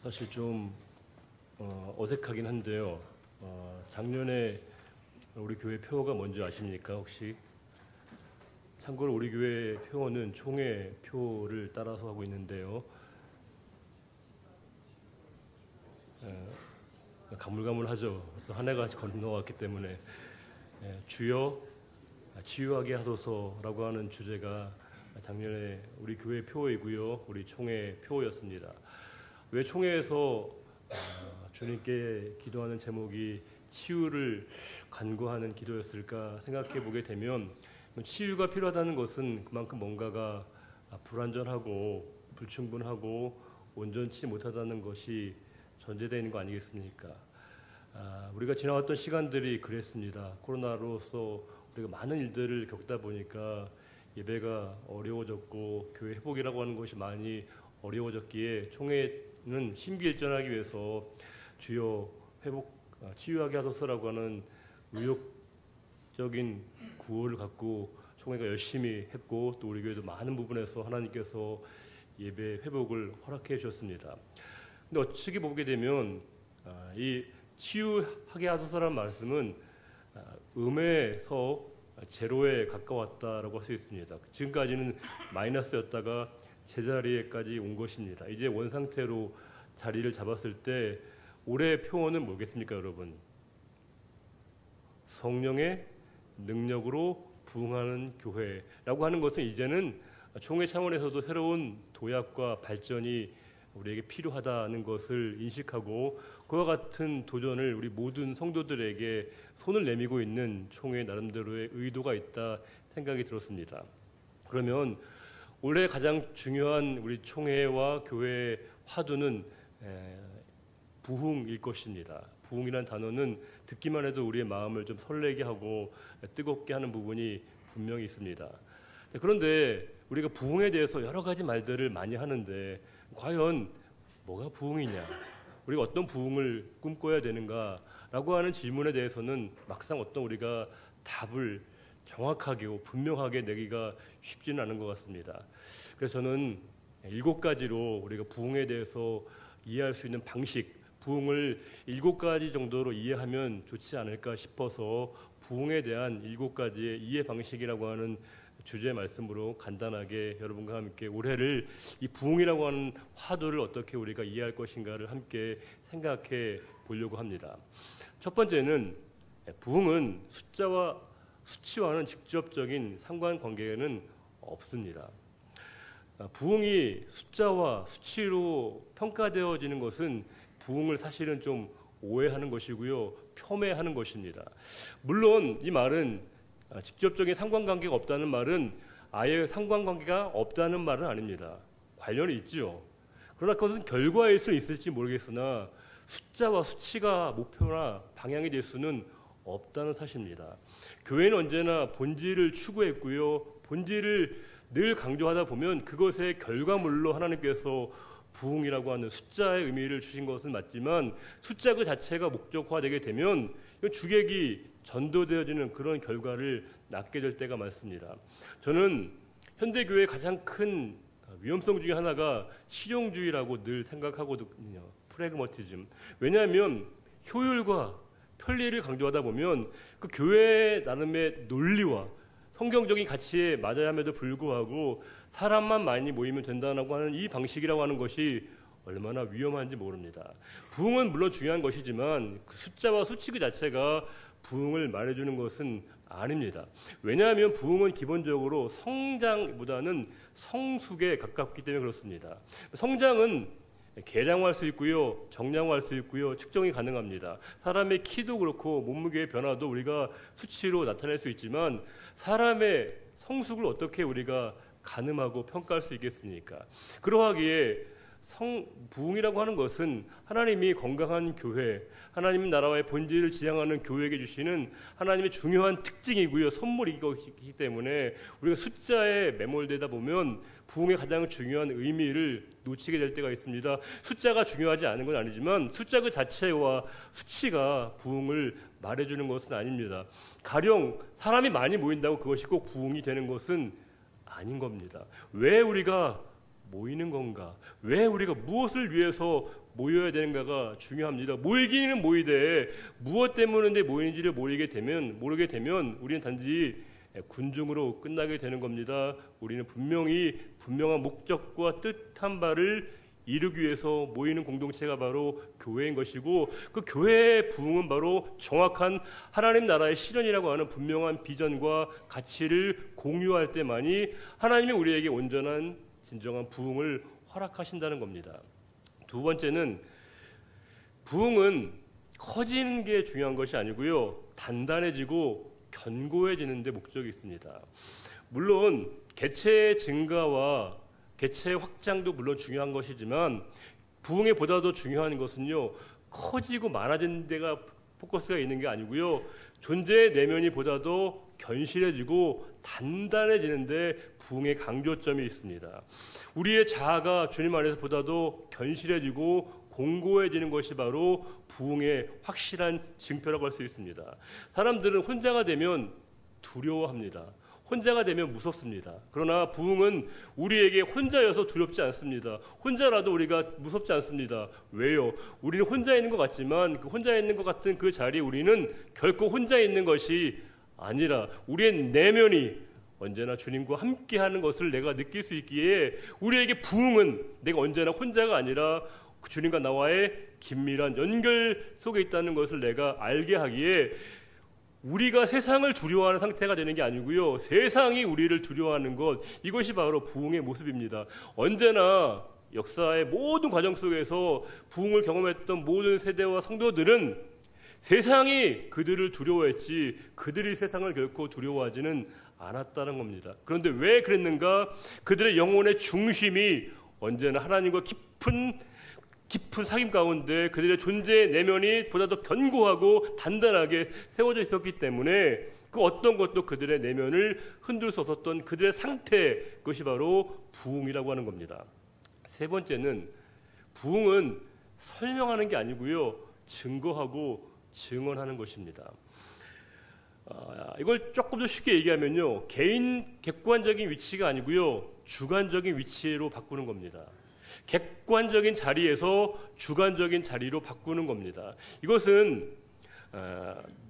사실 좀 어색하긴 한데요. 작년에 우리 교회 표어가 뭔지 아십니까 혹시? 참고로 우리 교회 표어는 총회 표를 따라서 하고 있는데요. 가물가물하죠. 벌써 한 해가 건너왔기 때문에 주여 치유하게 하소서라고 하는 주제가 작년에 우리 교회 표어이고요. 우리 총회 표어였습니다. 왜 총회에서 주님께 기도하는 제목이 치유를 간구하는 기도였을까 생각해 보게 되면, 치유가 필요하다는 것은 그만큼 뭔가가 불완전하고 불충분하고 온전치 못하다는 것이 전제되어 있는 거 아니겠습니까? 우리가 지나왔던 시간들이 그랬습니다. 코로나로서 우리가 많은 일들을 겪다 보니까 예배가 어려워졌고 교회 회복이라고 하는 것이 많이 어려워졌기에 총회는 심기일전하기 위해서 주여 치유하게 하소서라고 하는 의욕적인 구호를 갖고 총회가 열심히 했고, 또 우리 교회도 많은 부분에서 하나님께서 예배 회복을 허락해 주셨습니다. 근데 어떻게 보게 되면 이 치유하게 하소서라는 말씀은 음에서 제로에 가까웠다라고 할 수 있습니다. 지금까지는 마이너스였다가 제자리에까지 온 것입니다. 이제 원상태로 자리를 잡았을 때 올해 표어는 뭐겠습니까, 여러분? 성령의 능력으로 부흥하는 교회라고 하는 것은 이제는 총회 차원에서도 새로운 도약과 발전이 우리에게 필요하다는 것을 인식하고, 그와 같은 도전을 우리 모든 성도들에게 손을 내밀고 있는 총회 나름대로의 의도가 있다 생각이 들었습니다. 그러면 올해 가장 중요한 우리 총회와 교회의 화두는 부흥일 것입니다. 부흥이라는 단어는 듣기만 해도 우리의 마음을 좀 설레게 하고 뜨겁게 하는 부분이 분명히 있습니다. 그런데 우리가 부흥에 대해서 여러 가지 말들을 많이 하는데, 과연 뭐가 부흥이냐, 우리가 어떤 부흥을 꿈꿔야 되는가라고 하는 질문에 대해서는 막상 우리가 답을 정확하게 분명하게 내기가 쉽지는 않은 것 같습니다. 그래서 저는 7가지로 우리가 부흥에 대해서 이해할 수 있는 방식, 부흥을 7가지 정도로 이해하면 좋지 않을까 싶어서 부흥에 대한 7가지의 이해 방식이라고 하는 주제 말씀으로 간단하게 여러분과 함께 올해를 이 부흥이라고 하는 화두를 어떻게 우리가 이해할 것인가를 함께 생각해 보려고 합니다. 첫 번째는 부흥은 숫자와 수치와는 직접적인 상관관계는 없습니다. 부흥이 숫자와 수치로 평가되어지는 것은 부흥을 사실은 좀 오해하는 것이고요, 폄훼하는 것입니다. 물론 이 말은 직접적인 상관관계가 없다는 말은 아예 상관관계가 없다는 말은 아닙니다. 관련이 있죠. 그러나 그것은 결과일 수 있을지 모르겠으나 숫자와 수치가 목표나 방향이 될 수는 없다는 사실입니다. 교회는 언제나 본질을 추구했고요, 본질을 늘 강조하다 보면 그것의 결과물로 하나님께서 부흥이라고 하는 숫자의 의미를 주신 것은 맞지만, 숫자 그 자체가 목적화되게 되면 주객이 전도되어지는 그런 결과를 낳게 될 때가 많습니다. 저는 현대교회의 가장 큰 위험성 중에 하나가 실용주의라고 늘 생각하거든요. 프래그머티즘. 왜냐하면 효율과 편리를 강조하다 보면 그 교회 나름의 논리와 성경적인 가치에 맞아야 함에도 불구하고 사람만 많이 모이면 된다고 하는 이 방식이라고 하는 것이 얼마나 위험한지 모릅니다. 부흥은 물론 중요한 것이지만 그 숫자와 수치 그 자체가 부흥을 말해주는 것은 아닙니다. 왜냐하면 부흥은 기본적으로 성장보다는 성숙에 가깝기 때문에 그렇습니다. 성장은 계량화할 수 있고요, 정량화할 수 있고요, 측정이 가능합니다. 사람의 키도 그렇고 몸무게의 변화도 우리가 수치로 나타낼 수 있지만, 사람의 성숙을 어떻게 우리가 가늠하고 평가할 수 있겠습니까? 그러하기에 부흥이라고 하는 것은 하나님이 건강한 교회, 하나님 나라와의 본질을 지향하는 교회에게 주시는 하나님의 중요한 특징이고요, 선물이기 때문에 우리가 숫자에 매몰되다 보면 부흥의 가장 중요한 의미를 놓치게 될 때가 있습니다. 숫자가 중요하지 않은 건 아니지만 숫자 그 자체와 수치가 부흥을 말해주는 것은 아닙니다. 가령 사람이 많이 모인다고 그것이 꼭 부흥이 되는 것은 아닌 겁니다. 왜 우리가 모이는 건가? 왜 우리가 무엇을 위해서 모여야 되는가가 중요합니다. 모이기는 모이되 무엇 때문에 모이는지를 모르게 되면 우리는 단지 군중으로 끝나게 되는 겁니다. 우리는 분명한 목적과 뜻한 바를 이루기 위해서 모이는 공동체가 바로 교회인 것이고, 그 교회의 부흥은 바로 정확한 하나님 나라의 실현이라고 하는 분명한 비전과 가치를 공유할 때만이 하나님이 우리에게 온전한 진정한 부흥을 허락하신다는 겁니다. 두 번째는, 부흥은 커지는 게 중요한 것이 아니고요, 단단해지고 견고해지는 데 목적이 있습니다. 물론 개체의 증가와 개체의 확장도 물론 중요한 것이지만, 부흥에 보다 더 중요한 것은요, 커지고 많아지는 데가 포커스가 있는 게 아니고요, 존재의 내면이 보다 더 견실해지고 단단해지는데 부흥의 강조점이 있습니다. 우리의 자아가 주님 안에서 보다 더 견실해지고 공고해지는 것이 바로 부흥의 확실한 징표라고 할 수 있습니다. 사람들은 혼자가 되면 두려워합니다. 혼자가 되면 무섭습니다. 그러나 부흥은 우리에게 혼자여서 두렵지 않습니다. 혼자라도 우리가 무섭지 않습니다. 왜요? 우리는 혼자 있는 것 같지만 그 혼자 있는 것 같은 그 자리에 우리는 결코 혼자 있는 것이 아니라 우리의 내면이 언제나 주님과 함께하는 것을 내가 느낄 수 있기에, 우리에게 부흥은 내가 언제나 혼자가 아니라 주님과 나와의 긴밀한 연결 속에 있다는 것을 내가 알게 하기에, 우리가 세상을 두려워하는 상태가 되는 게 아니고요, 세상이 우리를 두려워하는 것, 이것이 바로 부흥의 모습입니다. 언제나 역사의 모든 과정 속에서 부흥을 경험했던 모든 세대와 성도들은 세상이 그들을 두려워했지 그들이 세상을 결코 두려워하지는 않았다는 겁니다. 그런데 왜 그랬는가? 그들의 영혼의 중심이 언제나 하나님과 깊은 사귐 가운데 그들의 존재의 내면이 보다 더 견고하고 단단하게 세워져 있었기 때문에 그 어떤 것도 그들의 내면을 흔들 수 없었던 그들의 상태, 그것이 바로 부흥이라고 하는 겁니다. 세 번째는, 부흥은 설명하는 게 아니고요, 증거하고 증언하는 것입니다. 이걸 조금 더 쉽게 얘기하면요, 객관적인 위치가 아니고요, 주관적인 위치로 바꾸는 겁니다. 객관적인 자리에서 주관적인 자리로 바꾸는 겁니다. 이것은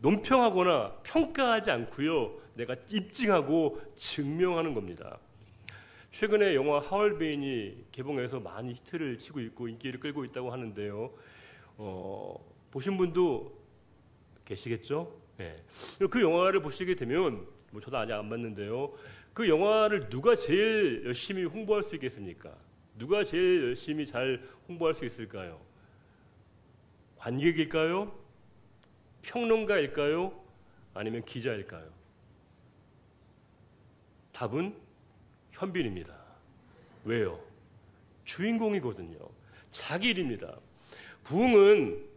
논평하거나 평가하지 않고요, 내가 입증하고 증명하는 겁니다. 최근에 영화 하얼빈이 개봉해서 많이 히트를 치고 있고 인기를 끌고 있다고 하는데요, 보신 분도 계시겠죠? 네. 그 영화를 보시게 되면, 저도 아직 안 봤는데요, 그 영화를 누가 제일 열심히 홍보할 수 있겠습니까? 누가 제일 열심히 잘 홍보할 수 있을까요? 관객일까요? 평론가일까요? 아니면 기자일까요? 답은 현빈입니다. 왜요? 주인공이거든요. 자기 일입니다. 부흥은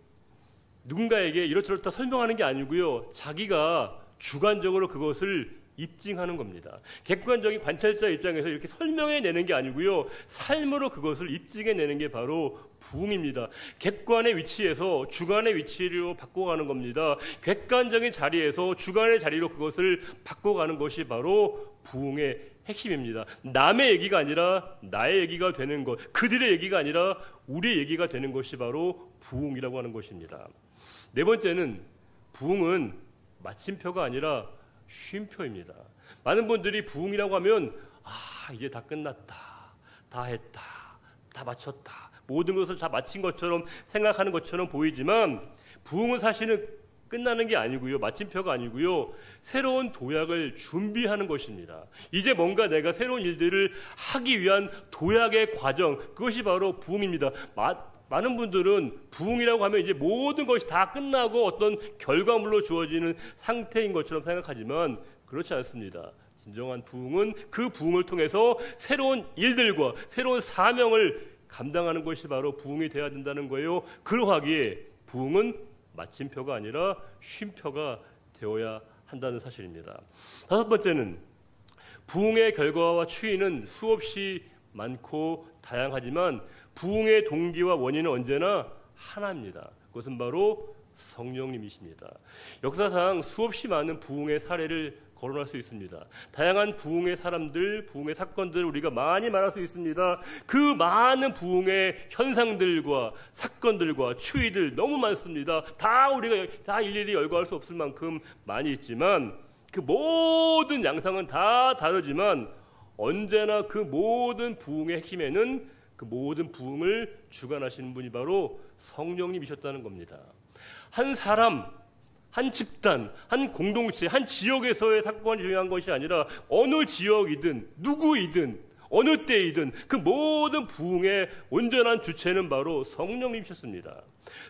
누군가에게 이렇저렇다 설명하는 게 아니고요, 자기가 주관적으로 그것을 입증하는 겁니다. 객관적인 관찰자 입장에서 이렇게 설명해내는 게 아니고요, 삶으로 그것을 입증해내는 게 바로 부흥입니다. 객관의 위치에서 주관의 위치로 바꿔가는 겁니다. 객관적인 자리에서 주관의 자리로 그것을 바꿔가는 것이 바로 부흥의 핵심입니다. 남의 얘기가 아니라 나의 얘기가 되는 것, 그들의 얘기가 아니라 우리의 얘기가 되는 것이 바로 부흥이라고 하는 것입니다. 네 번째는, 부흥은 마침표가 아니라 쉼표입니다. 많은 분들이 부흥이라고 하면 이제 다 끝났다, 다 했다, 다 마쳤다, 모든 것을 다 마친 것처럼 생각하는 것처럼 보이지만, 부흥은 사실은 끝나는 게 아니고요, 마침표가 아니고요, 새로운 도약을 준비하는 것입니다. 이제 뭔가 내가 새로운 일들을 하기 위한 도약의 과정, 그것이 바로 부흥입니다. 많은 분들은 부흥이라고 하면 이제 모든 것이 다 끝나고 어떤 결과물로 주어지는 상태인 것처럼 생각하지만 그렇지 않습니다. 진정한 부흥은 그 부흥을 통해서 새로운 일들과 새로운 사명을 감당하는 것이 바로 부흥이 되어야 된다는 거예요. 그러하기에 부흥은 마침표가 아니라 쉼표가 되어야 한다는 사실입니다. 다섯 번째는, 부흥의 결과와 추이는 수없이 많고 다양하지만 부흥의 동기와 원인은 언제나 하나입니다. 그것은 바로 성령님이십니다. 역사상 수없이 많은 부흥의 사례를 거론할 수 있습니다. 다양한 부흥의 사람들, 부흥의 사건들을 우리가 많이 말할 수 있습니다. 그 많은 부흥의 현상들과 사건들과 추이들 너무 많습니다. 다 우리가 다 일일이 열거할 수 없을 만큼 많이 있지만 그 모든 양상은 다 다르지만 언제나 그 모든 부흥의 핵심에는 그 모든 부흥을 주관하시는 분이 바로 성령님이셨다는 겁니다. 한 사람, 한 집단, 한 공동체, 한 지역에서의 사건이 중요한 것이 아니라 어느 지역이든 누구이든 어느 때이든 그 모든 부흥의 온전한 주체는 바로 성령님이셨습니다.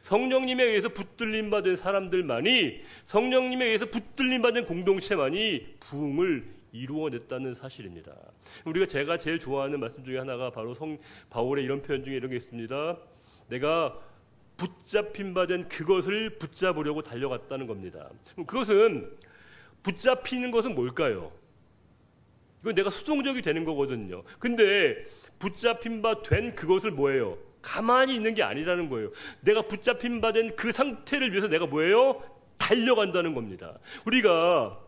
성령님에 의해서 붙들림 받은 사람들만이, 성령님에 의해서 붙들림 받은 공동체만이 부흥을 이루어냈다는 사실입니다. 제가 제일 좋아하는 말씀 중에 하나가 바로 바울의 이런 표현 중에 이런 게 있습니다. 내가 붙잡힌 바 된 그것을 붙잡으려고 달려갔다는 겁니다. 그것은, 붙잡히는 것은 뭘까요? 이건 내가 수동적이 되는 거거든요. 근데 붙잡힌 바 된 그것을 뭐예요? 가만히 있는 게 아니라는 거예요. 내가 붙잡힌 바 된 그 상태를 위해서 내가 뭐예요? 달려간다는 겁니다. 우리가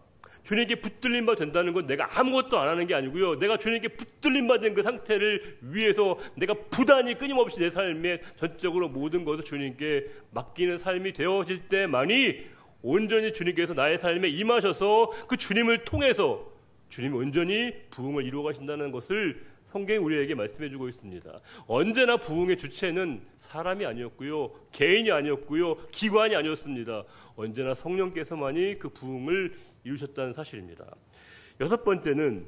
주님께 붙들림 바 된다는 건 내가 아무것도 안 하는 게 아니고요. 내가 주님께 붙들림 받은 그 상태를 위해서 내가 부단히 끊임없이 내 삶에 전적으로 모든 것을 주님께 맡기는 삶이 되어질 때만이 온전히 주님께서 나의 삶에 임하셔서 그 주님을 통해서 주님이 온전히 부흥을 이루어 가신다는 것을 성경이 우리에게 말씀해 주고 있습니다. 언제나 부흥의 주체는 사람이 아니었고요. 개인이 아니었고요. 기관이 아니었습니다. 언제나 성령께서만이 그 부흥을 이루셨다는 사실입니다. 여섯 번째는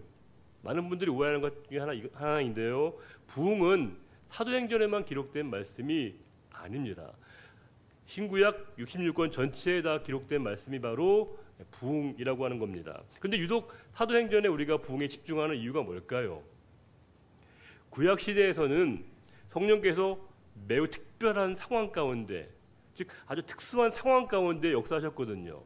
많은 분들이 오해하는 것 중에 하나인데요. 부흥은 사도행전에만 기록된 말씀이 아닙니다. 신구약 66권 전체에 다 기록된 말씀이 바로 부흥이라고 하는 겁니다. 그런데 유독 사도행전에 우리가 부흥에 집중하는 이유가 뭘까요? 구약 시대에서는 성령께서 매우 특별한 상황 가운데, 즉 아주 특수한 상황 가운데 역사하셨거든요.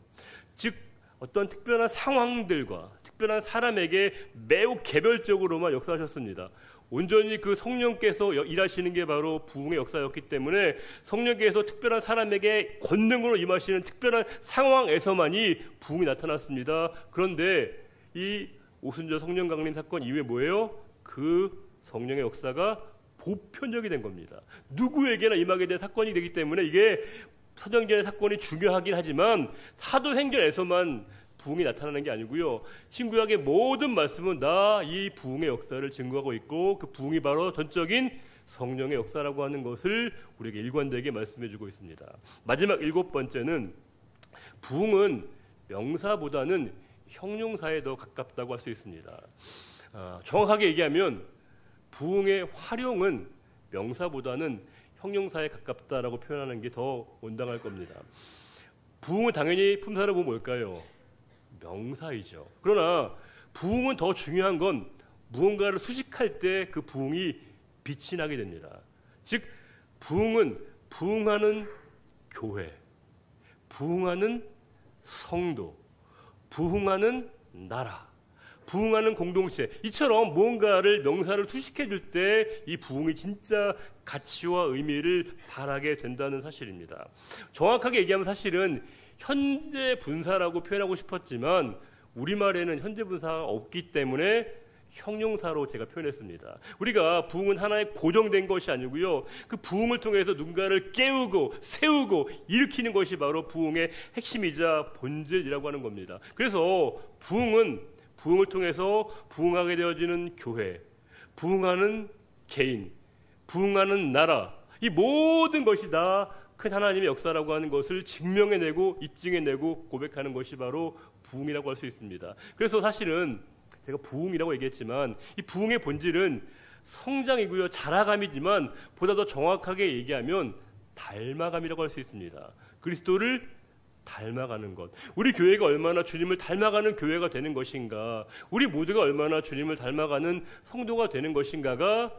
즉 어떤 특별한 상황들과 특별한 사람에게 매우 개별적으로만 역사하셨습니다. 온전히 그 성령께서 일하시는 게 바로 부흥의 역사였기 때문에 성령께서 특별한 사람에게 권능으로 임하시는 특별한 상황에서만이 부흥이 나타났습니다. 그런데 이 오순절 성령 강림 사건 이후에 뭐예요? 그 성령의 역사가 보편적이 된 겁니다. 누구에게나 임하게 된 사건이 되기 때문에 이게 사도행전의 사건이 중요하긴 하지만 사도행전에서만 부흥이 나타나는 게 아니고요. 신구약의 모든 말씀은 다 이 부흥의 역사를 증거하고 있고 그 부흥이 바로 전적인 성령의 역사라고 하는 것을 우리에게 일관되게 말씀해 주고 있습니다. 마지막 일곱 번째는 부흥은 명사보다는 형용사에 더 가깝다고 할 수 있습니다. 정확하게 얘기하면 부흥의 활용은 명사보다는 형용사에 가깝다라고 표현하는 게 더 온당할 겁니다. 부흥은 당연히 품사로 보면 뭘까요? 명사이죠. 그러나 부흥은 더 중요한 건 무언가를 수식할 때 그 부흥이 빛이 나게 됩니다. 즉 부흥은 부흥하는 교회, 부흥하는 성도, 부흥하는 나라, 부흥하는 공동체, 이처럼 무언가를 명사를 투식해 줄 때 이 부흥이 진짜 가치와 의미를 발하게 된다는 사실입니다. 정확하게 얘기하면 사실은 현재 분사라고 표현하고 싶었지만 우리말에는 현재 분사가 없기 때문에 형용사로 제가 표현했습니다. 우리가 부흥은 하나의 고정된 것이 아니고요. 그 부흥을 통해서 누군가를 깨우고 세우고 일으키는 것이 바로 부흥의 핵심이자 본질이라고 하는 겁니다. 그래서 부흥은 부흥을 통해서 부흥하게 되어지는 교회, 부흥하는 개인, 부흥하는 나라, 이 모든 것이 다 큰 하나님의 역사라고 하는 것을 증명해내고 입증해내고 고백하는 것이 바로 부흥이라고 할 수 있습니다. 그래서 사실은 제가 부흥이라고 얘기했지만 이 부흥의 본질은 성장이고요, 자라감이지만 보다 더 정확하게 얘기하면 닮아감이라고 할 수 있습니다. 그리스도를 닮아가는 것. 우리 교회가 얼마나 주님을 닮아가는 교회가 되는 것인가, 우리 모두가 얼마나 주님을 닮아가는 성도가 되는 것인가가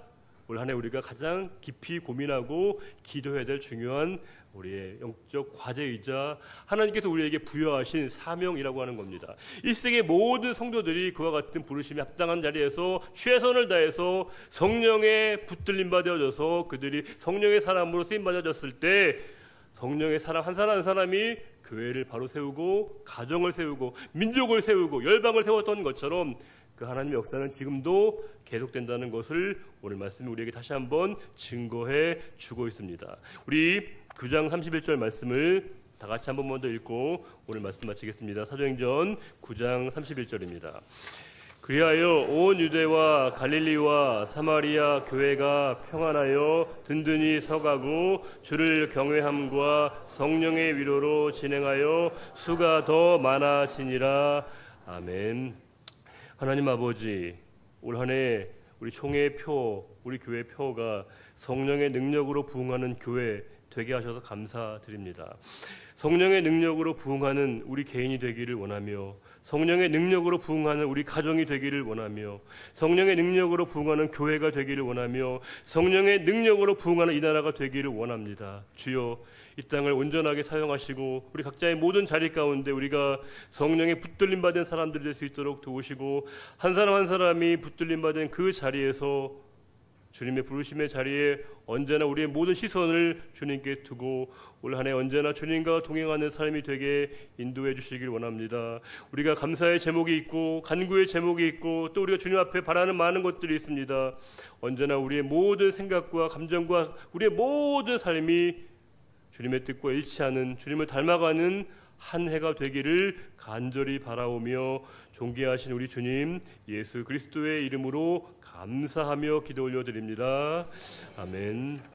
올 한 해 우리가 가장 깊이 고민하고 기도해야 될 중요한 우리의 영적 과제이자 하나님께서 우리에게 부여하신 사명이라고 하는 겁니다. 1세기의 모든 성도들이 그와 같은 부르심에 합당한 자리에서 최선을 다해서 성령에 붙들림 받아져서 그들이 성령의 사람으로 쓰임 받아졌을 때 성령의 사람 한 사람 한 사람이 교회를 바로 세우고 가정을 세우고 민족을 세우고 열방을 세웠던 것처럼 그 하나님의 역사는 지금도 계속된다는 것을 오늘 말씀이 우리에게 다시 한번 증거해 주고 있습니다. 우리 9장 31절 말씀을 다 같이 한번 먼저 읽고 오늘 말씀 마치겠습니다. 사도행전 9장 31절입니다. 그리하여 온 유대와 갈릴리와 사마리아 교회가 평안하여 든든히 서가고 주를 경외함과 성령의 위로로 진행하여 수가 더 많아지니라. 아멘. 하나님 아버지, 올 한 해 우리 총회의 표, 우리 교회 표가 성령의 능력으로 부흥하는 교회 되게 하셔서 감사드립니다. 성령의 능력으로 부흥하는 우리 개인이 되기를 원하며 성령의 능력으로 부흥하는 우리 가정이 되기를 원하며 성령의 능력으로 부흥하는 교회가 되기를 원하며 성령의 능력으로 부흥하는 이 나라가 되기를 원합니다. 주여, 이 땅을 온전하게 사용하시고 우리 각자의 모든 자리 가운데 우리가 성령의 붙들림 받은 사람들이 될 수 있도록 도우시고 한 사람 한 사람이 붙들림 받은 그 자리에서 주님의 부르심의 자리에 언제나 우리의 모든 시선을 주님께 두고 올 한 해 언제나 주님과 동행하는 삶이 되게 인도해 주시길 원합니다. 우리가 감사의 제목이 있고 간구의 제목이 있고 또 우리가 주님 앞에 바라는 많은 것들이 있습니다. 언제나 우리의 모든 생각과 감정과 우리의 모든 삶이 주님의 뜻과 일치하는, 주님을 닮아가는 한 해가 되기를 간절히 바라오며 존귀하신 우리 주님 예수 그리스도의 이름으로 감사하며 기도 올려드립니다. 아멘.